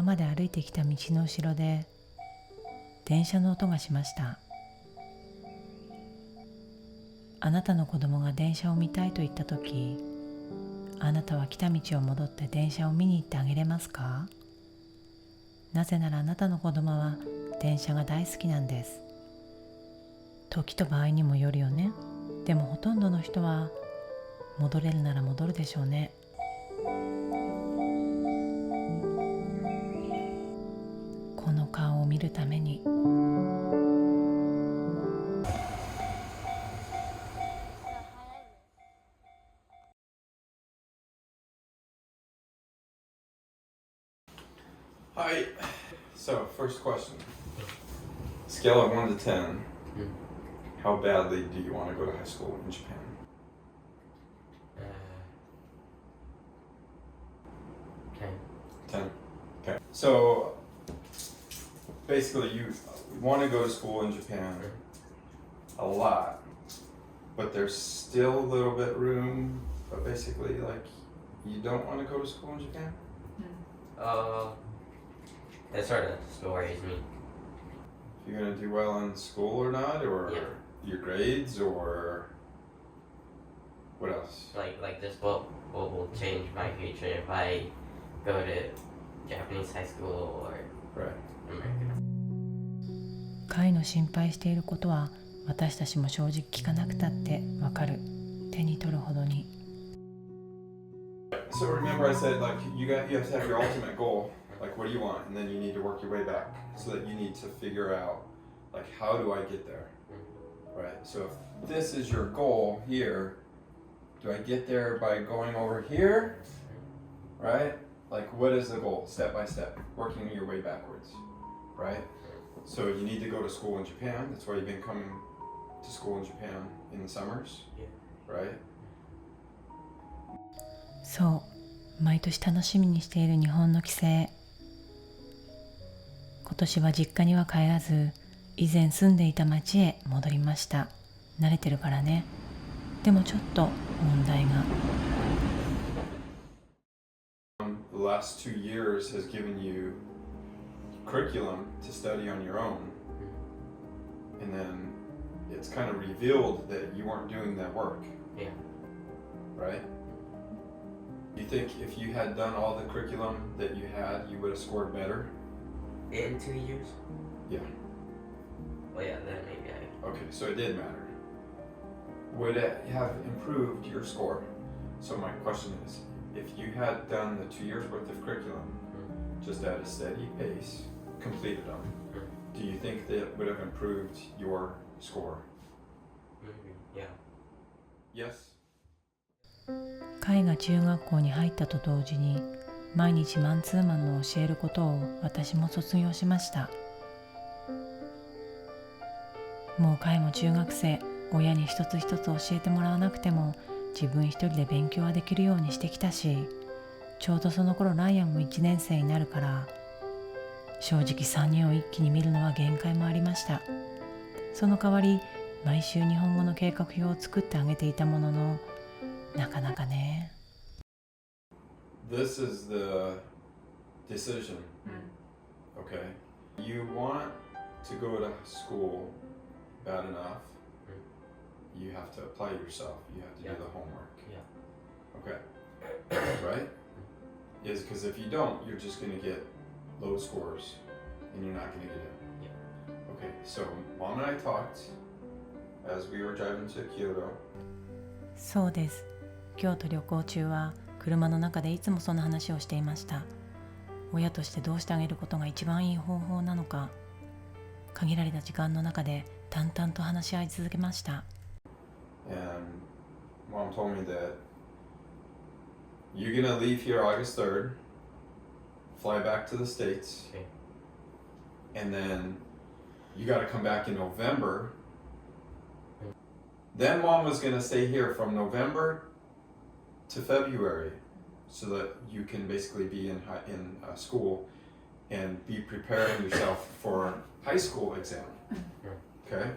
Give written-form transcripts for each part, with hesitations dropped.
まで歩いてきた道の後ろで電車の音がしました。あなたの子供が電車を見たいと言ったとき、あなたは来た道を戻って電車を見に行ってあげれますか？なぜならあなたの子供は電車が大好きなんです。時と場合にもよるよね。でもほとんどの人は戻れるなら戻るでしょうね。この顔を見るために。Hi. So, first question. Scale of 1 to 10. How badly do you want to go to high school in Japan? Okay. 10. Okay. So, basically, you want to go to school in Japan a lot, but there's still a little bit room, but basically, like, you don't want to go to school in Japan? That sort of still worries me. If you're going to do well in school or not, or your grades, or what else? Like this book will change my future if I go to Japanese high school or Right. American. カイの心配していることは私たちも正直聞かなくたってわかる。手に取るほどに。So remember I said like you have to have your ultimate goal, like what do you want, and then you need to work your way back so that you need to figure out like how do I get there, right? So if this is your goal here, do I get there by going over here, right? Like what is the goal, step by step, working your way backwards, right? So you need to go to school in Japan. That's why you've been coming to school in Japan in the summers, right? そう、毎年楽しみにしている日本の帰省。今年は実家には帰らず、以前住んでいた町へ戻りました。慣れてるからね。でもちょっと問題が。The last 2 years has given you curriculum to study on your own, and then it's kind of revealed that you weren't doing that work. Yeah. Right? You think if you had done all the curriculum that you had, you would have scored better? In 2 years? Yeah. Well, yeah, then maybe I... Okay, so it did matter. Would it have improved your score? So my question is, if you had done the 2 years worth of curriculum just at a steady pace, completed them, do you think that would have improved your score? Yeah. Yes? カイが中学校に入ったと同時に毎日マンツーマンの教えることを私も卒業しました。もうカイも中学生、親に一つ一つ教えてもらわなくても自分一人で勉強はできるようにしてきたし、ちょうどその頃ライアンも1年生になるから正直3人を一気に見るのは限界もありました。その代わり毎週日本語の計画表を作ってあげていたものの、なかなかね。This is the decision. Okay. You want to go to school bad enough. You have to apply yourself. You have to do the homework. Yeah. Okay. Right? Is because if you don't, you're just going to get low scores and you're not going to get in. Yeah. Okay. So Mom and I talked as we were driving to Kyoto. そうです。京都旅行中は車の中でいつもその話をしていました。親としてどうしてあげることが一番いい方法なのか、限られた時間の中で淡々と話し合い続けました。And Mom told me that you're gonna leave here August 3rd, fly back to the States, Okay. and then you gotta come back in November. Then Mom was gonna stay here from November to February so that you can basically be in school and be preparing yourself for high school exam. Okay?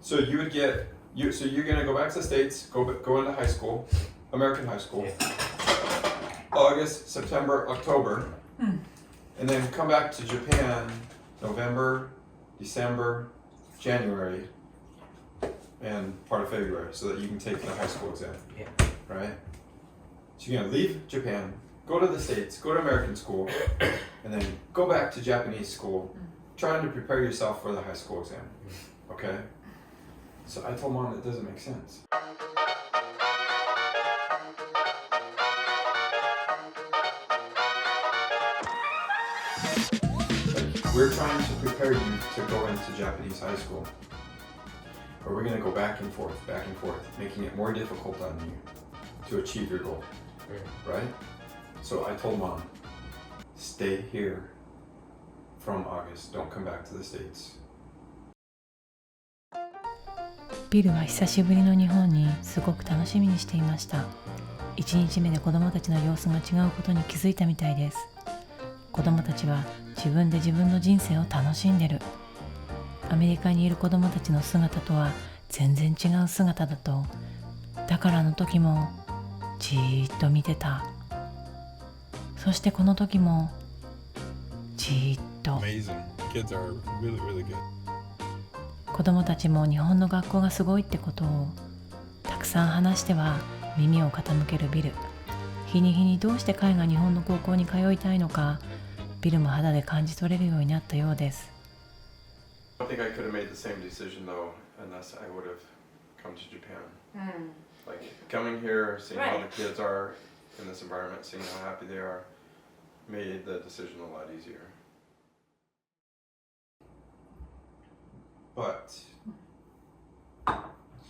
So you would get, so you're gonna go back to the States, go into high school, American high school, August, September, October, and then come back to Japan November, December, January, and part of February, so that you can take the high school exam. Yeah. Right? So you're gonna leave Japan, go to the States, go to American school, and then go back to Japanese school, trying to prepare yourself for the high school exam. Okay? So I told Mom it doesn't make sense. We're trying to prepare you to go into Japanese high school. Or we're gonna go back and forth, making it more difficult on you to achieve your goal. Right? So I told Mom, stay here from August. Don't come back to the States. ビルは久しぶりの日本にすごく楽しみにしていました。1日目で子供たちの様子が違うことに気づいたみたいです。子供たちは自分で自分の人生を楽しんでる。アメリカにいる子供たちの姿とは全然違う姿だと、だからあの時もじーっと見てた。そしてこの時もじーっと。 Amazing. Kids are really, really good. 子供たちも日本の学校がすごいってことをたくさん話しては耳を傾けるビル。日に日にどうして彼が日本の高校に通いたいのか、ビルも肌で感じ取れるようになったようです。I don't think I could have made the same decision though unless I would have come to Japan. Like coming here, seeing how the kids are in this environment, seeing how happy they are, made the decision a lot easier. But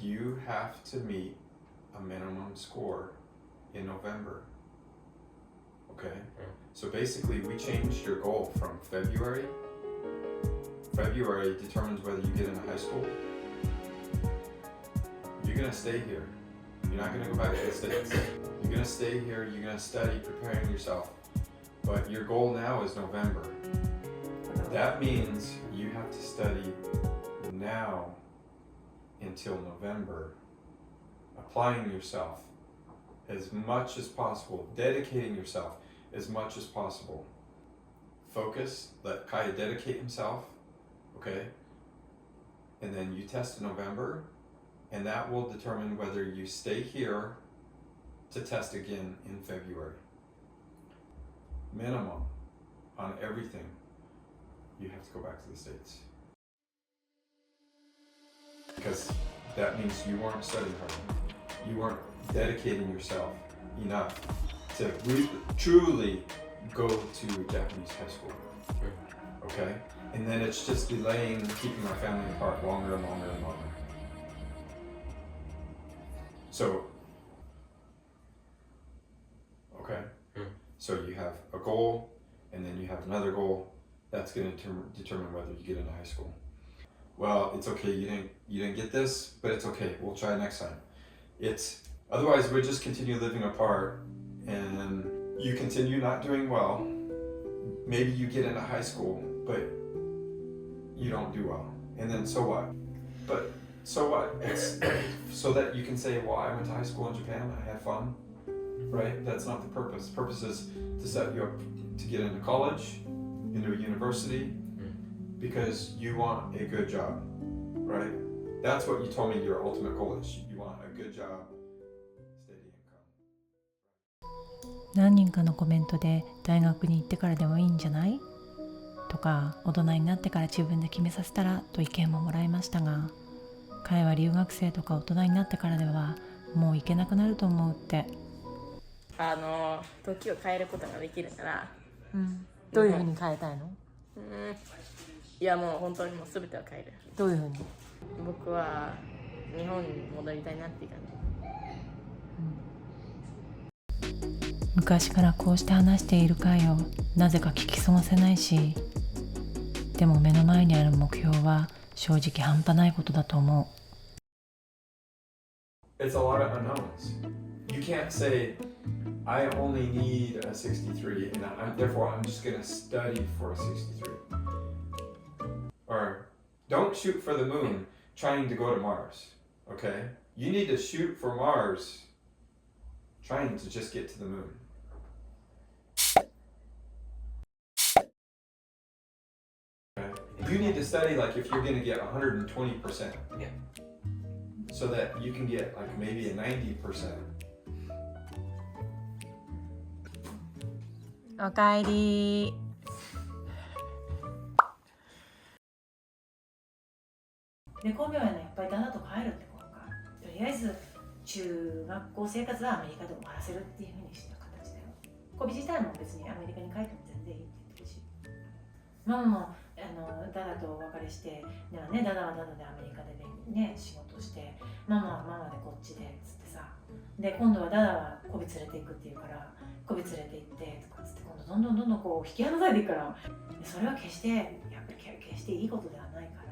you have to meet a minimum score in November. Okay? So basically we changed your goal from February. February determines whether you get into high school. You're gonna stay here. You're not gonna go back to the States. You're gonna stay here, you're gonna study, preparing yourself. But your goal now is November. That means you have to study now until November, applying yourself as much as possible, dedicating yourself as much as possible. Focus, let Kaya dedicate himself, okay? And then you test in November, and that will determine whether you stay here to test again in February. Minimum on everything, you have to go back to the States. Because that means you weren't studying hard enough. You weren't dedicating yourself enough to truly go to Japanese high school. Okay? And then it's just delaying, keeping our family apart longer and longer and longer. So, okay? So you have a goal, and then you have another goal. That's going to determine whether you get into high school. Well, it's okay, you didn't get this, but it's okay, we'll try next time. Otherwise we just continue living apart and you continue not doing well. Maybe you get into high school, but you don't do well. And then so what? But so what? It's so that you can say, well, I went to high school in Japan, I had fun, right? That's not the purpose. The purpose is to set you up to get into college, into a university, because you want a good job, right? That's what you told me your ultimate goal is. You want a good job, steady income. 何人かのコメントで大学に行ってからでもいいんじゃないとか、大人になってから自分で決めさせたらと意見ももらいましたが、彼は留学生とか大人になってからではもう行けなくなると思うって。時を変えることができるなら、どういうふうに変えたいの？いやもう本当にもう全てを変える。どういうふうに？僕は日本に戻りたいなっていう感じ。昔からこうして話している回をなぜか聞き過ごせないし、でも目の前にある目標は正直半端ないことだと思う。It's a lot of unknowns. You can't say, I only need a 63 and therefore I'm just gonna study for a 63. Or don't shoot for the moon trying to go to Mars, okay? You need to shoot for Mars trying to just get to the moon. You need to study like if you're gonna get 120%. Yeah. So that you can get like maybe a 90%. おかえり。で、巧妙やね、やっぱり旦那と帰るって今回。とりあえず中学校生活はアメリカで終わらせるっていうふうにした形だよ。コビ自体も別にアメリカに帰っても全然いいって言ってるし。ママもダダとお別れして、ではね、ダダはダダでアメリカでね、仕事して、ママはママでこっちでつってさ。で、今度はダダはコビ連れていくっていうから、コビ連れて行ってとかつって、今度どんどんこう引き離されていくから、それは決してやっぱり決していいことではないから。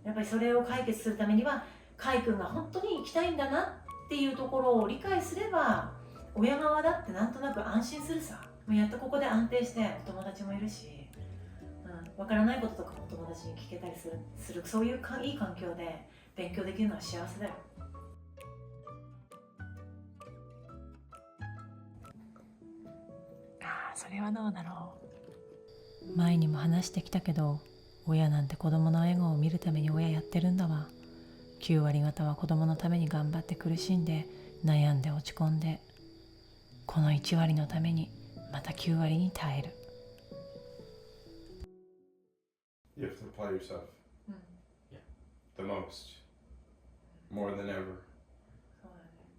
やっぱりそれを解決するためにはカイ君が本当に行きたいんだなっていうところを理解すれば親側だってなんとなく安心するさ。もうやっとここで安定してお友達もいるし、わからないこととかもお友達に聞けたりするそういういい環境で勉強できるのは幸せだよ。ああ、それはどうだろう。前にも話してきたけど、親なんて子供の笑顔を見るために親やってるんだわ。9割方は子供のために頑張って苦しんで悩んで落ち込んで、この1割のためにまた9割に耐える。You have to apply yourself. Yeah. The most. More than ever. そうだね。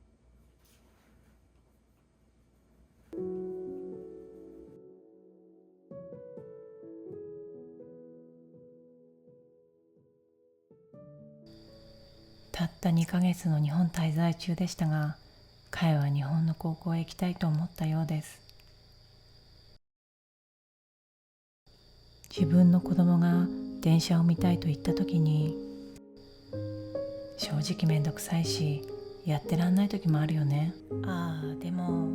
たった2ヶ月の日本滞在中でしたが、彼は日本の高校へ行きたいと思ったようです。自分の子供が電車を見たいと言った時に、正直めんどくさいしやってらんない時もあるよね。ああ、でも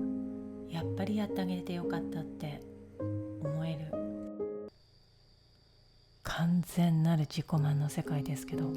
やっぱりやってあげてよかったって思える。完全なる自己満の世界ですけど。